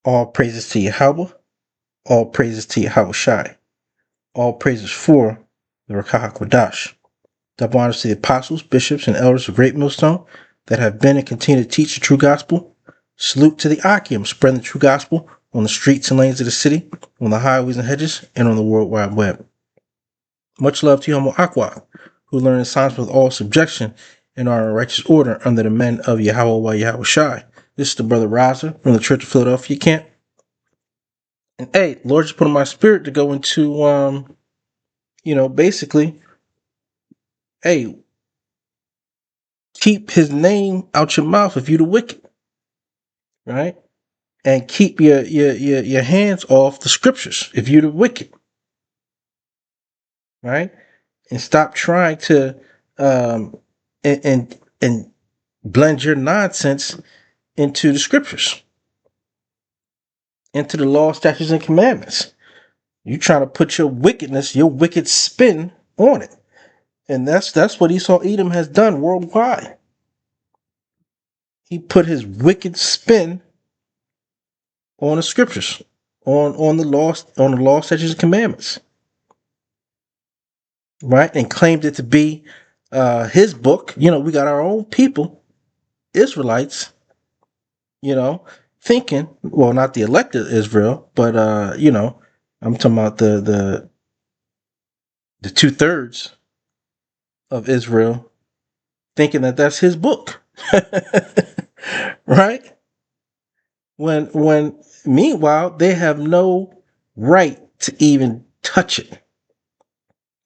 All praises to Yahweh. All praises to Yahweh Shai. All praises for the Rakah HaKodash. Double honors to the apostles, bishops, and elders of Great Millstone that have been and continue to teach the true gospel. Salute to the Akim, spreading the true gospel on the streets and lanes of the city, on the highways and hedges, and on the World Wide Web. Much love to Yomo Aqua, who learn the signs with all subjection and are in righteous order under the men of Yahweh Yahweh Shai. This is the brother Raza from the Church of Philadelphia camp. And hey, Lord just put in my spirit to go into basically, hey, keep his name out your mouth if you the wicked, right? And keep your hands off the scriptures if you the wicked, right? And stop trying to and blend your nonsense into the scriptures, into the law, statutes, and commandments. You trying to put your wickedness, your wicked spin on it. And that's what Esau Edom has done worldwide. He put his wicked spin on the scriptures, on the law, statutes, and commandments, right? And claimed it to be his book. We got our own people, Israelites, thinking, well, not the elected Israel, but I'm talking about the 2/3 of Israel, thinking that that's his book, right? When meanwhile they have no right to even touch it.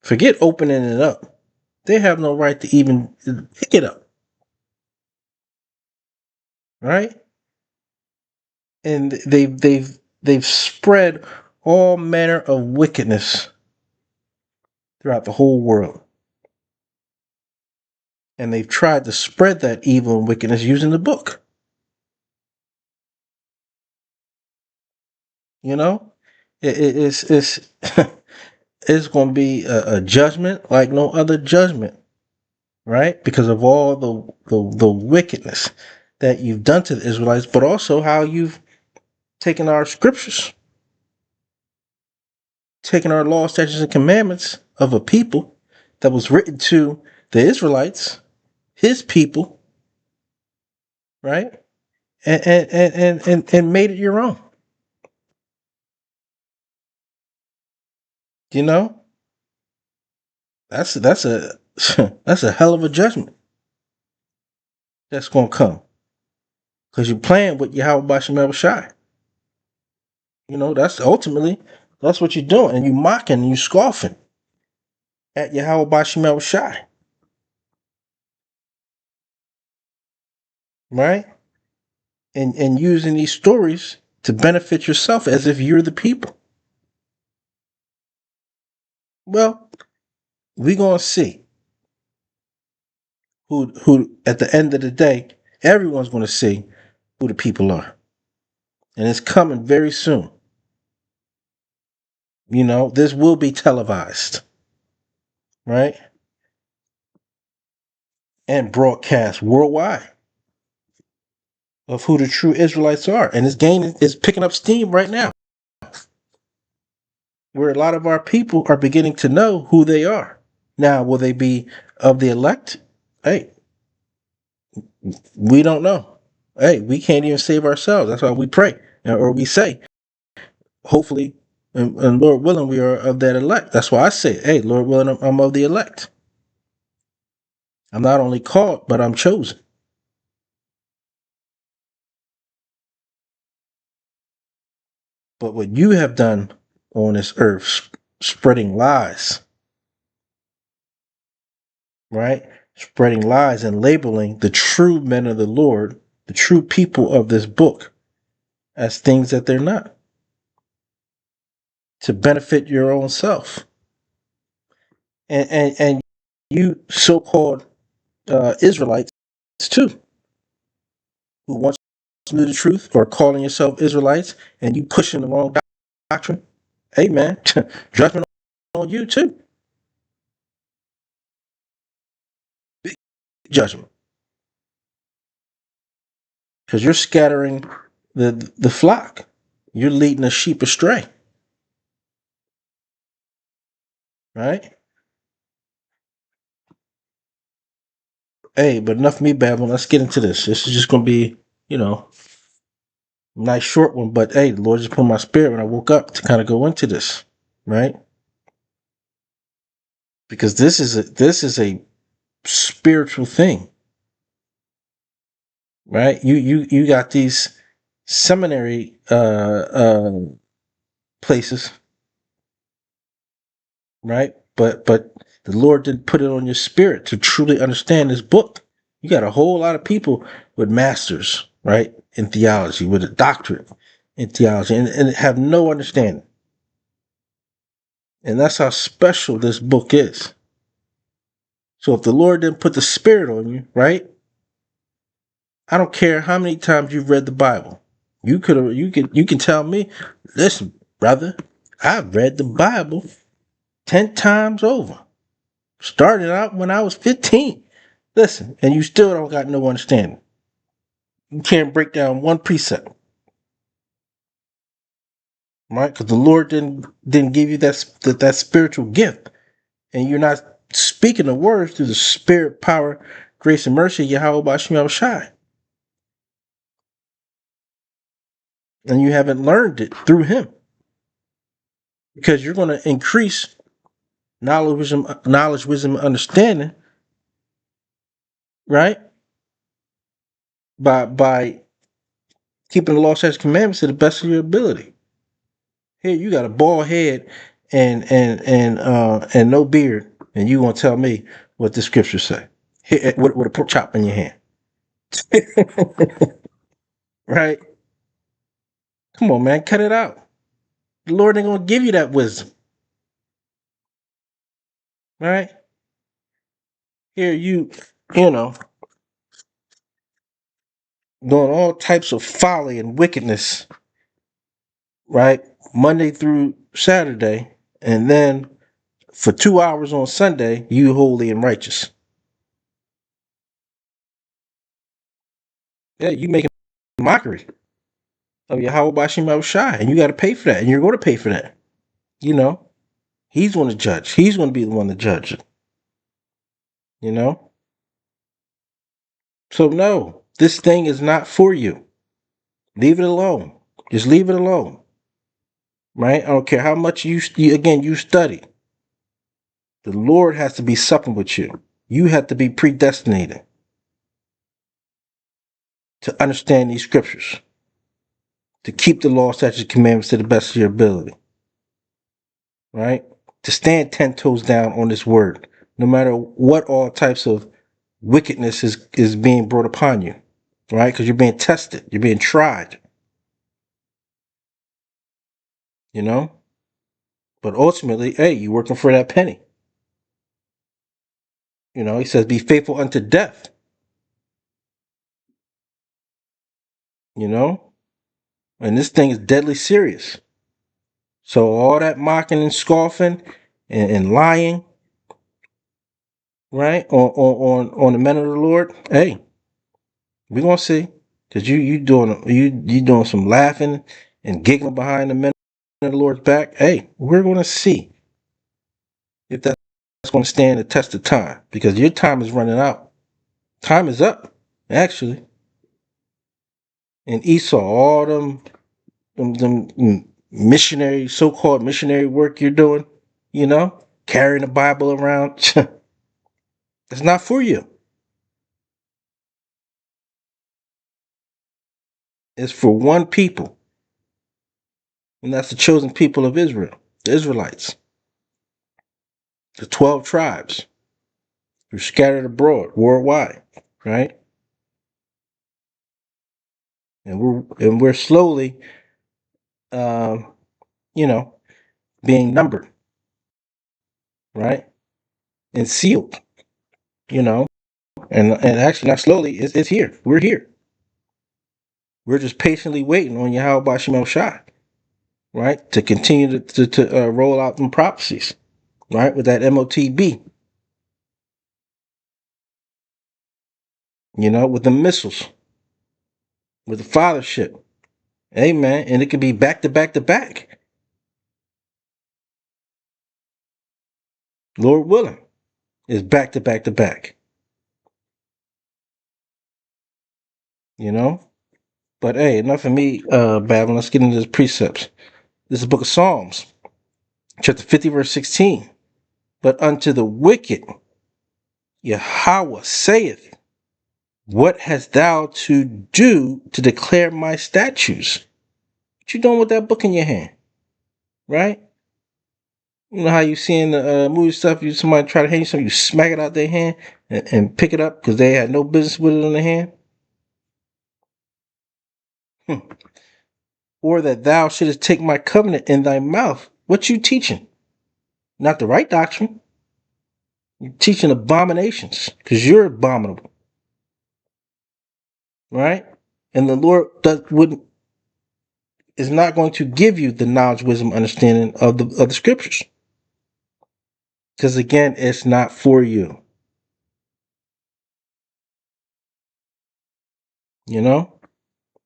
Forget opening it up. They have no right to even pick it up, right? And they've spread all manner of wickedness throughout the whole world. And they've tried to spread that evil and wickedness using the book. It's it's going to be a judgment like no other judgment, right? Because of all the wickedness that you've done to the Israelites, but also how you've taken our scriptures, taken our law, statutes, and commandments of a people that was written to the Israelites, his people, right? And made it your own. You know, that's a that's a hell of a judgment that's gonna come. Because you're playing with Yahweh Bashim Shai. That's ultimately that's what you're doing. And you mocking and you scoffing at Yahweh Bashim Shai. Right? And using these stories to benefit yourself as if you're the people. Well, we're gonna see who at the end of the day, everyone's gonna see who the people are. And it's coming very soon. This will be televised, right? And broadcast worldwide of who the true Israelites are. And this game is picking up steam right now, where a lot of our people are beginning to know who they are. Now, will they be of the elect? Hey, we don't know. Hey, we can't even save ourselves. That's why we pray, or we say, hopefully, and Lord willing, we are of that elect. That's why I say, hey, Lord willing, I'm of the elect. I'm not only called, but I'm chosen. But what you have done on this earth, spreading lies, right? Spreading lies and labeling the true men of the Lord, the true people of this book, as things that they're not, to benefit your own self. And you so-called Israelites too, who once knew the truth or calling yourself Israelites, and you pushing the wrong doctrine. Hey man, judgment on you too. Big judgment. Because you're scattering the flock. you're leading a sheep astray, right? Hey, but enough of me babbling. Let's get into this. This is just gonna be, you know, a nice short one. But hey, the Lord just put in my spirit when I woke up to kind of go into this, right? Because this is a spiritual thing, right? You got these seminary places, right? But the Lord didn't put it on your spirit to truly understand this book. You got a whole lot of people with masters, right, in theology, with a doctorate in theology, and have no understanding. And that's how special this book is. So if the Lord didn't put the spirit on you, right? I don't care how many times you've read the Bible. You can tell me, listen, brother, I've read the Bible 10 times over. Started out when I was 15. Listen, and you still don't got no understanding. You can't break down one precept, right? Because the Lord didn't give you that spiritual gift, and you're not speaking the words through the Spirit, power, grace, and mercy. Yahweh Bashim Shai, and you haven't learned it through Him, because you're going to increase knowledge, wisdom, understanding, right? By keeping the law, statutes, commandments to the best of your ability. Here you got a bald head and no beard, and you gonna tell me what the scriptures say? Here, with a pork chop in your hand, right? Come on, man, cut it out. The Lord ain't gonna give you that wisdom, right? Here you know, doing all types of folly and wickedness, right? Monday through Saturday, and then for 2 hours on Sunday, you holy and righteous. Yeah, you making mockery of Yahweh Bashim Shai, and you got to pay for that, and you're going to pay for that. You know, He's going to judge. He's going to be the one to judge it. You know, so no, this thing is not for you. Leave it alone. Just leave it alone. Right? I don't care how much you study. The Lord has to be supping with you. You have to be predestinated to understand these scriptures, to keep the law, statutes, commandments to the best of your ability. Right? To stand 10 toes down on this word, no matter what all types of wickedness is being brought upon you. Right? Because you're being tested, you're being tried. You know? But ultimately, hey, you're working for that penny. You know, He says, be faithful unto death. You know? And this thing is deadly serious. So all that mocking and scoffing and lying, right, on the men of the Lord, hey, we're gonna see. Cause you doing some laughing and giggling behind the men of the Lord's back. Hey, we're gonna see if that's gonna stand the test of time. Because your time is running out. Time is up, actually. And Esau, all them missionary, so-called missionary work you're doing, carrying the Bible around, it's not for you. It's for one people, and that's the chosen people of Israel, the Israelites, the 12 tribes who are scattered abroad worldwide, right? And we're slowly, um, you know, being numbered, right, and sealed, you know, and actually not slowly, it's here. We're here. We're just patiently waiting on Yahweh Bashim Shai, right, to continue to roll out them prophecies, right, with that MOTB, with the missiles, with the fathership, Hey, man, and it could be back to back to back. Lord willing, it's back to back to back. You know? But hey, enough of me babbling. Let's get into the precepts. This is the book of Psalms, chapter 50, verse 16. But unto the wicked, Yahweh saith, what hast thou to do to declare my statutes? What you doing with that book in your hand? Right? You know how you see in the movie stuff, you somebody try to hand you something, you smack it out their hand and pick it up because they had no business with it in their hand? Hmm. Or that thou shouldest take my covenant in thy mouth. What you teaching? Not the right doctrine. You're teaching abominations because you're abominable. Right? And the Lord is not going to give you the knowledge, wisdom, understanding of the scriptures. Because again, it's not for you. You know?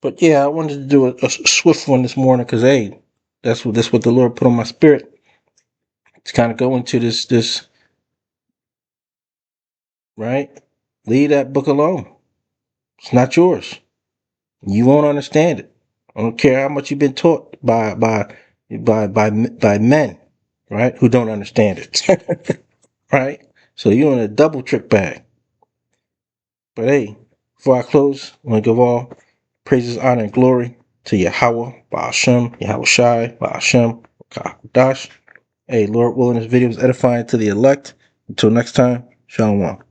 But yeah, I wanted to do a swift one this morning because hey, that's what the Lord put on my spirit to kind of go into this, right? Leave that book alone. It's not yours. You won't understand it. I don't care how much you've been taught by men, right, who don't understand it. Right? So you're in a double trick bag. But hey, before I close, I want to give all praises, honor, and glory to Yahweh, Ba'ashem, Yahweh Shai, Ba'ashem, Dash. Hey, Lord willing, this video is edifying to the elect. Until next time, Shalom.